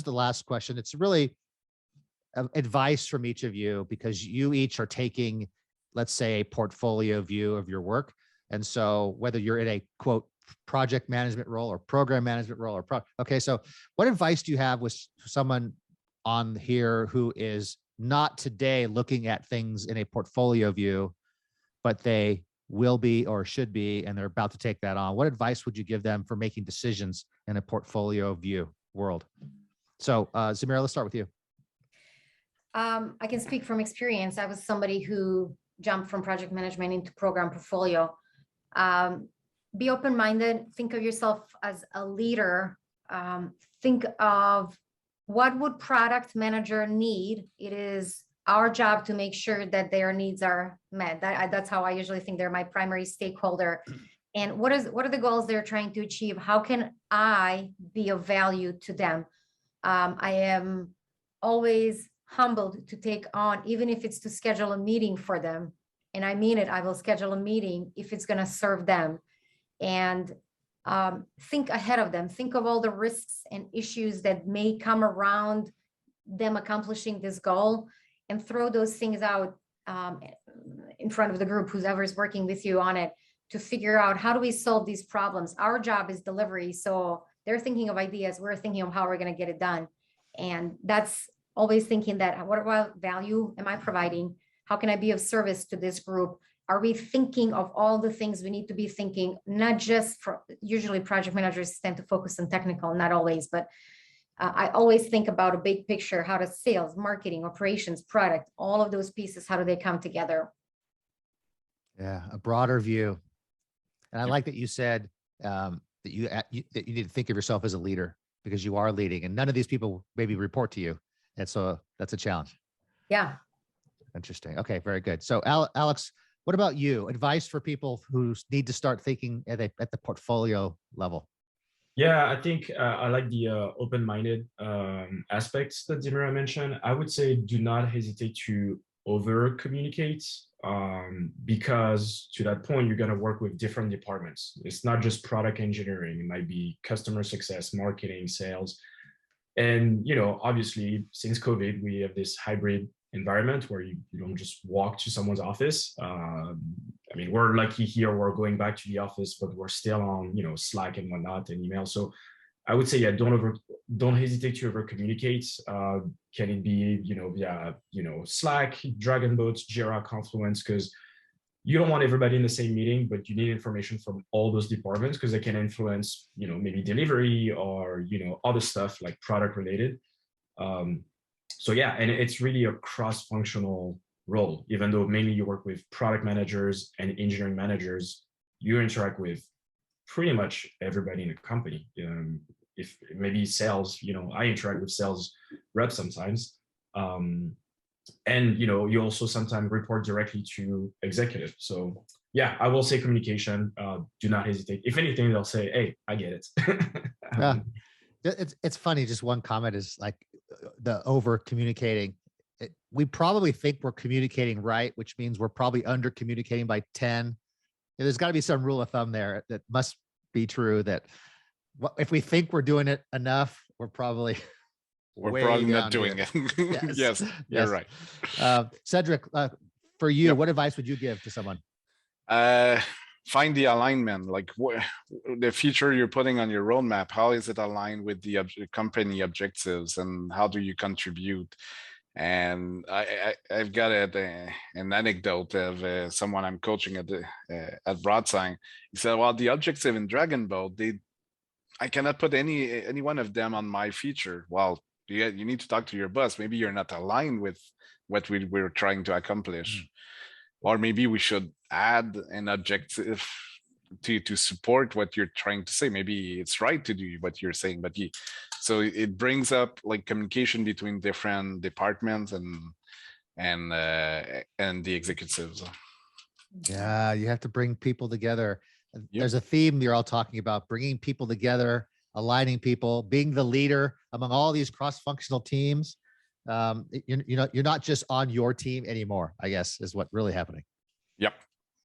the last question. It's really advice from each of you, because you each are taking, let's say, a portfolio view of your work. And so whether you're in a quote project management role or program management role okay, so what advice do you have with someone on here who is not today looking at things in a portfolio view, but they will be or should be, and they're about to take that on? What advice would you give them for making decisions in a portfolio view world? So Zemira, let's start with you. I can speak from experience. I was somebody who jumped from project management into program portfolio. Be open-minded, think of yourself as a leader. Think of what would product manager need. It is our job to make sure that their needs are met. That's how I usually think. They're my primary stakeholder. And what are the goals they're trying to achieve? How can I be of value to them? I am always humbled to take on, even if it's to schedule a meeting for them. And I mean it, I will schedule a meeting if it's going to serve them. And think ahead of them. Think of all the risks and issues that may come around them accomplishing this goal, and throw those things out in front of the group, whoever's working with you on it, to figure out how do we solve these problems. Our job is delivery. So they're thinking of ideas. We're thinking of how we're going to get it done. And that's always thinking that, what value am I providing? How can I be of service to this group? Are we thinking of all the things we need to be thinking? Not just for, usually project managers tend to focus on technical, not always, but I always think about a big picture. How does sales, marketing, operations, product, all of those pieces, how do they come together? Yeah, a broader view. And I like that you said that you need to think of yourself as a leader, because you are leading, and none of these people maybe report to you. And so that's a challenge. Yeah. Interesting. Okay, very good. So Alex, what about you? Advice for people who need to start thinking at the portfolio level? Yeah, I think I like the open-minded aspects that Zemira mentioned. I would say do not hesitate to over-communicate, because to that point, you're going to work with different departments. It's not just product engineering. It might be customer success, marketing, sales. And, obviously, since COVID, we have this hybrid environment where you don't just walk to someone's office. I mean, we're lucky here, we're going back to the office, but we're still on, Slack and whatnot and email. So I would say, yeah, don't hesitate to over communicate. Can it be, via, Slack, Dragonboat, Jira, Confluence, because you don't want everybody in the same meeting, but you need information from all those departments, because they can influence, maybe delivery or, other stuff like product related. So yeah, and it's really a cross-functional role. Even though mainly you work with product managers and engineering managers, you interact with pretty much everybody in the company. If maybe sales, I interact with sales reps sometimes. And you also sometimes report directly to executive. So yeah, I will say communication. Do not hesitate. If anything, they'll say, "Hey, I get it." Yeah. It's funny. Just one comment is like the over communicating. We probably think we're communicating right, which means we're probably under communicating by 10. There's got to be some rule of thumb there that must be true, that if we think we're doing it enough, we're probably not doing it. Yes, you're right. Cedric, for you, what advice would you give to someone? Find the alignment, like the feature you're putting on your roadmap. How is it aligned with the company objectives, and how do you contribute? And I've got an anecdote of someone I'm coaching at Broadsign. He said, "Well, the objective in Dragonboat, I cannot put any one of them on my feature." Well, you need to talk to your boss. Maybe you're not aligned with what we're trying to accomplish. Or maybe we should add an objective to support what you're trying to say. Maybe it's right to do what you're saying, but so it brings up like communication between different departments and the executives. Yeah, you have to bring people together. Yep. There's a theme you're all talking about: bringing people together, aligning people, being the leader among all these cross-functional teams. You're not just on your team anymore, I guess, is what really happening. Yep,